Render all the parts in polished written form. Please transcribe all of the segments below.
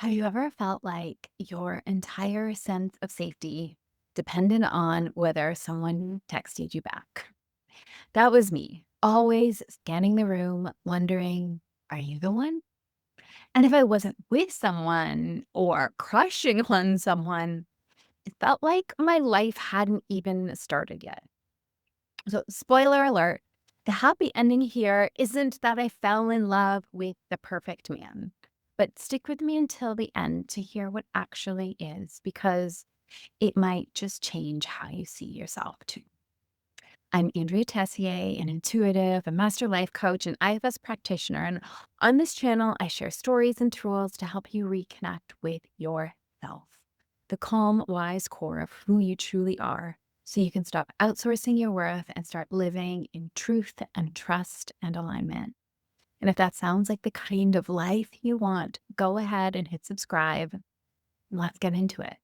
Have you ever felt like your entire sense of safety depended on whether someone texted you back? That was me, always scanning the room, wondering, are you the one? And if I wasn't with someone or crushing on someone, it felt like my life hadn't even started yet. So, spoiler alert, the happy ending here isn't that I fell in love with the perfect man, but stick with me until the end to hear what actually is, because it might just change how you see yourself too. I'm Andrea Tessier, an intuitive, a master life coach, and IFS practitioner. And on this channel, I share stories and tools to help you reconnect with yourself, the calm, wise core of who you truly are, so you can stop outsourcing your worth and start living in truth and trust and alignment. And if that sounds like the kind of life you want, go ahead and hit subscribe. Let's get into it.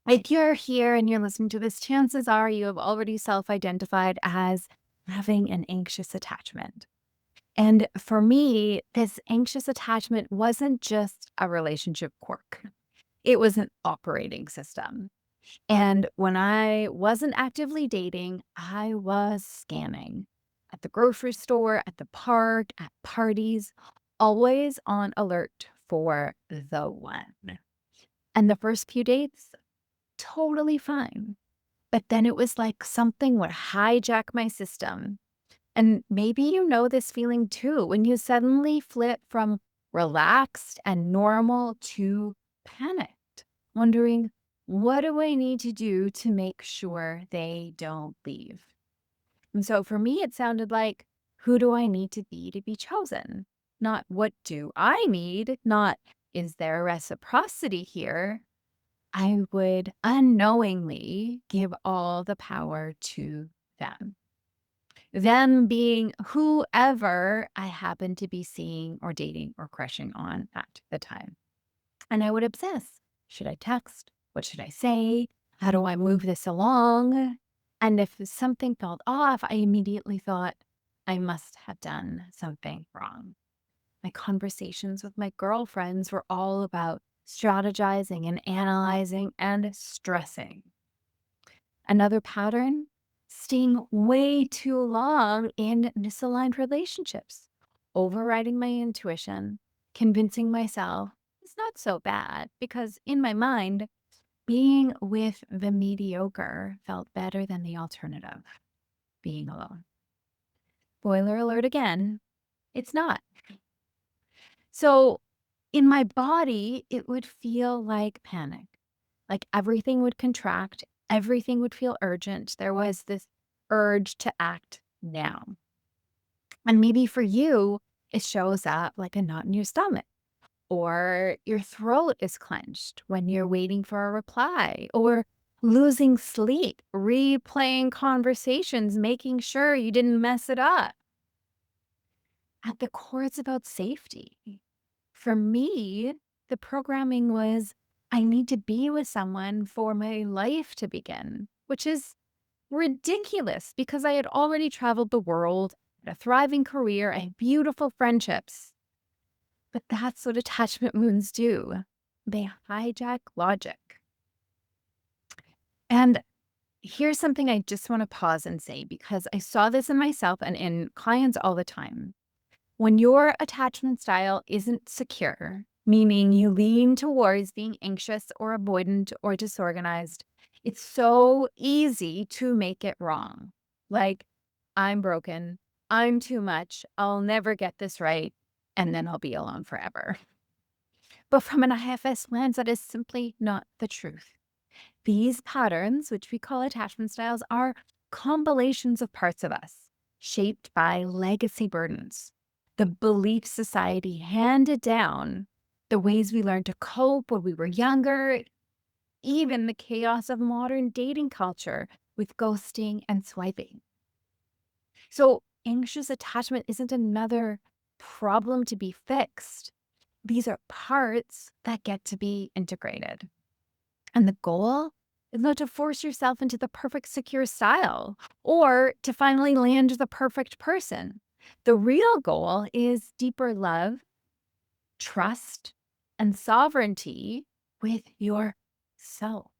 If you're here and you're listening to this, chances are you have already self identified as having an anxious attachment. And for me, this anxious attachment wasn't just a relationship quirk, it was an operating system. And when I wasn't actively dating, I was scanning at the grocery store, at the park, at parties, always on alert for the one. And the first few dates, totally fine. But then it was like something would hijack my system. And maybe you know this feeling too, when you suddenly flip from relaxed and normal to panicked, wondering, what do I need to do to make sure they don't leave? And so for me, it sounded like, who do I need to be chosen? Not what do I need? Not, is there reciprocity here? I would unknowingly give all the power to them. Them being whoever I happened to be seeing or dating or crushing on at the time. And I would obsess. Should I text? What should I say? How do I move this along? And if something felt off, I immediately thought, I must have done something wrong. My conversations with my girlfriends were all about strategizing and analyzing and stressing. Another pattern, staying way too long in misaligned relationships, overriding my intuition, convincing myself it's not so bad because in my mind, being with the mediocre felt better than the alternative, being alone. Spoiler alert again, it's not. So in my body, it would feel like panic, like everything would contract, everything would feel urgent. There was this urge to act now. And maybe for you, it shows up like a knot in your stomach, or your throat is clenched when you're waiting for a reply, or losing sleep, replaying conversations, making sure you didn't mess it up. At the core, it's about safety. For me, the programming was I need to be with someone for my life to begin, which is ridiculous because I had already traveled the world, had a thriving career, and beautiful friendships. But that's what attachment wounds do. They hijack logic. And here's something I just want to pause and say because I saw this in myself and in clients all the time. When your attachment style isn't secure, meaning you lean towards being anxious or avoidant or disorganized, it's so easy to make it wrong. Like, I'm broken, I'm too much, I'll never get this right, and then I'll be alone forever. But from an IFS lens, that is simply not the truth. These patterns, which we call attachment styles, are compilations of parts of us shaped by legacy burdens, the belief society handed down, the ways we learned to cope when we were younger, even the chaos of modern dating culture with ghosting and swiping. So, anxious attachment isn't another problem to be fixed. These are parts that get to be integrated. And the goal is not to force yourself into the perfect secure style or to finally land the perfect person. The real goal is deeper love, trust, and sovereignty with yourself.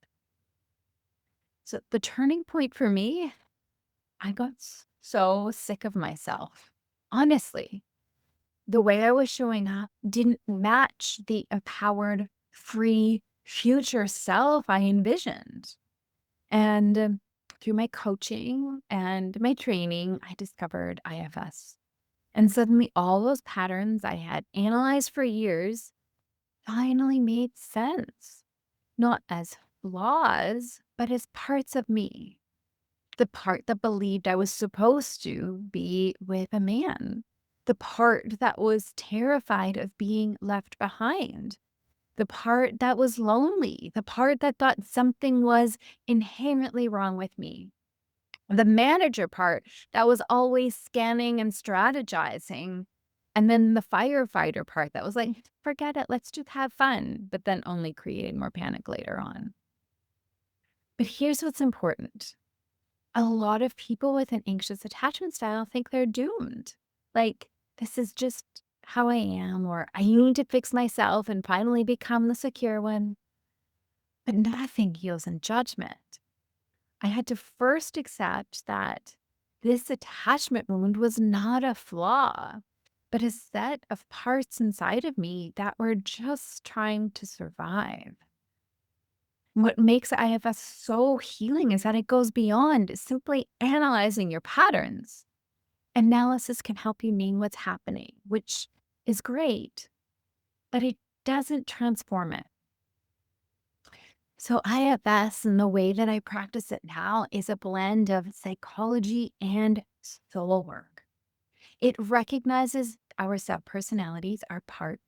So the turning point for me, I got so sick of myself. Honestly, the way I was showing up didn't match the empowered, free, future self I envisioned. And through my coaching and my training, I discovered IFS. And suddenly, all those patterns I had analyzed for years finally made sense, not as flaws, but as parts of me. The part that believed I was supposed to be with a man, the part that was terrified of being left behind, the part that was lonely, the part that thought something was inherently wrong with me, the manager part that was always scanning and strategizing, and then the firefighter part that was like, forget it, let's just have fun, but then only creating more panic later on. But here's what's important. A lot of people with an anxious attachment style think they're doomed. Like, this is just how I am, or I need to fix myself and finally become the secure one. But nothing heals in judgment. I had to first accept that this attachment wound was not a flaw, but a set of parts inside of me that were just trying to survive. What makes IFS so healing is that it goes beyond simply analyzing your patterns. Analysis can help you name what's happening, which is great, but it doesn't transform it. So IFS and the way that I practice it now is a blend of psychology and soul work. It recognizes our sub-personalities, our parts,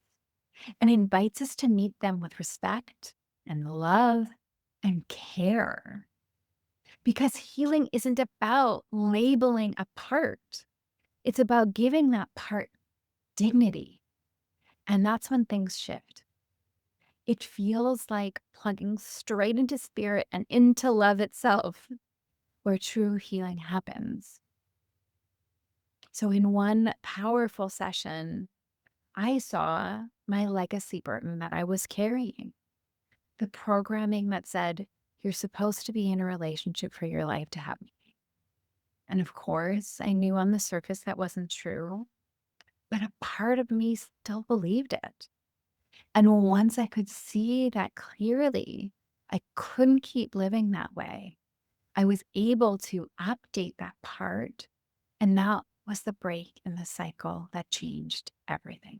and invites us to meet them with respect and love and care. Because healing isn't about labeling a part. It's about giving that part dignity. And that's when things shift. It feels like plugging straight into spirit and into love itself, where true healing happens. So, in one powerful session, I saw my legacy burden that I was carrying, the programming that said, you're supposed to be in a relationship for your life to have me. And of course, I knew on the surface that wasn't true, but a part of me still believed it. And once I could see that clearly, I couldn't keep living that way. I was able to update that part. And that was the break in the cycle that changed everything.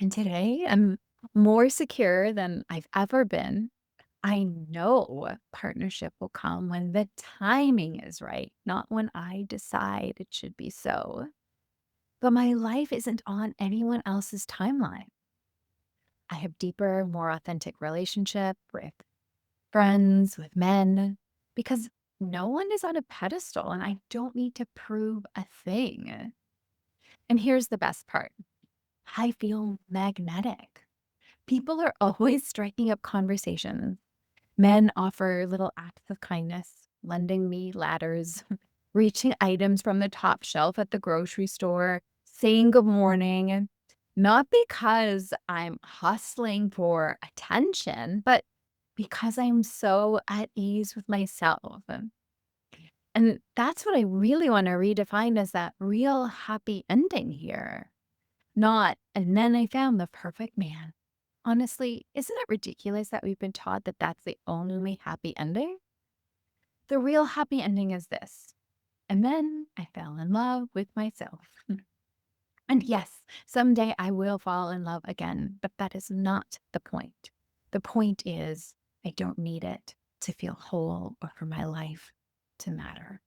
And today I'm more secure than I've ever been. I know partnership will come when the timing is right, not when I decide it should be so. But my life isn't on anyone else's timeline. I have deeper, more authentic relationship with friends, with men, because no one is on a pedestal and I don't need to prove a thing. And here's the best part. I feel magnetic. People are always striking up conversations. Men offer little acts of kindness, lending me ladders, reaching items from the top shelf at the grocery store, saying good morning, not because I'm hustling for attention, but because I'm so at ease with myself. And that's what I really want to redefine as that real happy ending here. Not, and then I found the perfect man. Honestly, isn't it ridiculous that we've been taught that that's the only happy ending? The real happy ending is this. And then I fell in love with myself. And yes, someday I will fall in love again, but that is not the point. The point is, I don't need it to feel whole or for my life to matter.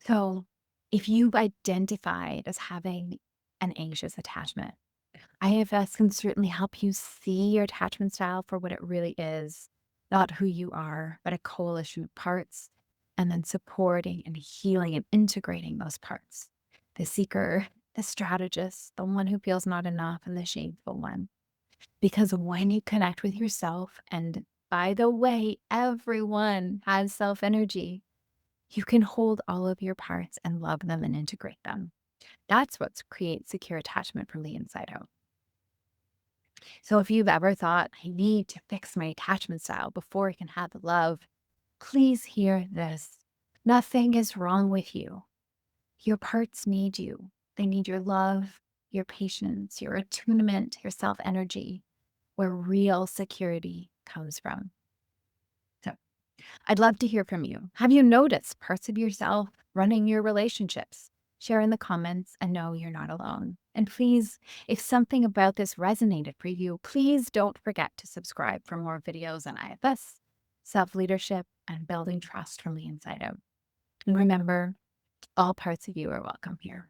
So, if you've identified as having an anxious attachment, IFS can certainly help you see your attachment style for what it really is, not who you are, but a coalition of parts, and then supporting and healing and integrating those parts. The seeker, the strategist, the one who feels not enough, and the shameful one. Because when you connect with yourself, and by the way, everyone has self energy, you can hold all of your parts and love them and integrate them. That's what creates secure attachment from the inside out. So if you've ever thought, I need to fix my attachment style before I can have the love, please hear this. Nothing is wrong with you. Your parts need you. They need your love, your patience, your attunement, your self energy, where real security comes from. So I'd love to hear from you. Have you noticed parts of yourself running your relationships? Share in the comments and know you're not alone. And please, if something about this resonated for you, please don't forget to subscribe for more videos on IFS, self leadership, and building trust from the inside out. And remember, all parts of you are welcome here.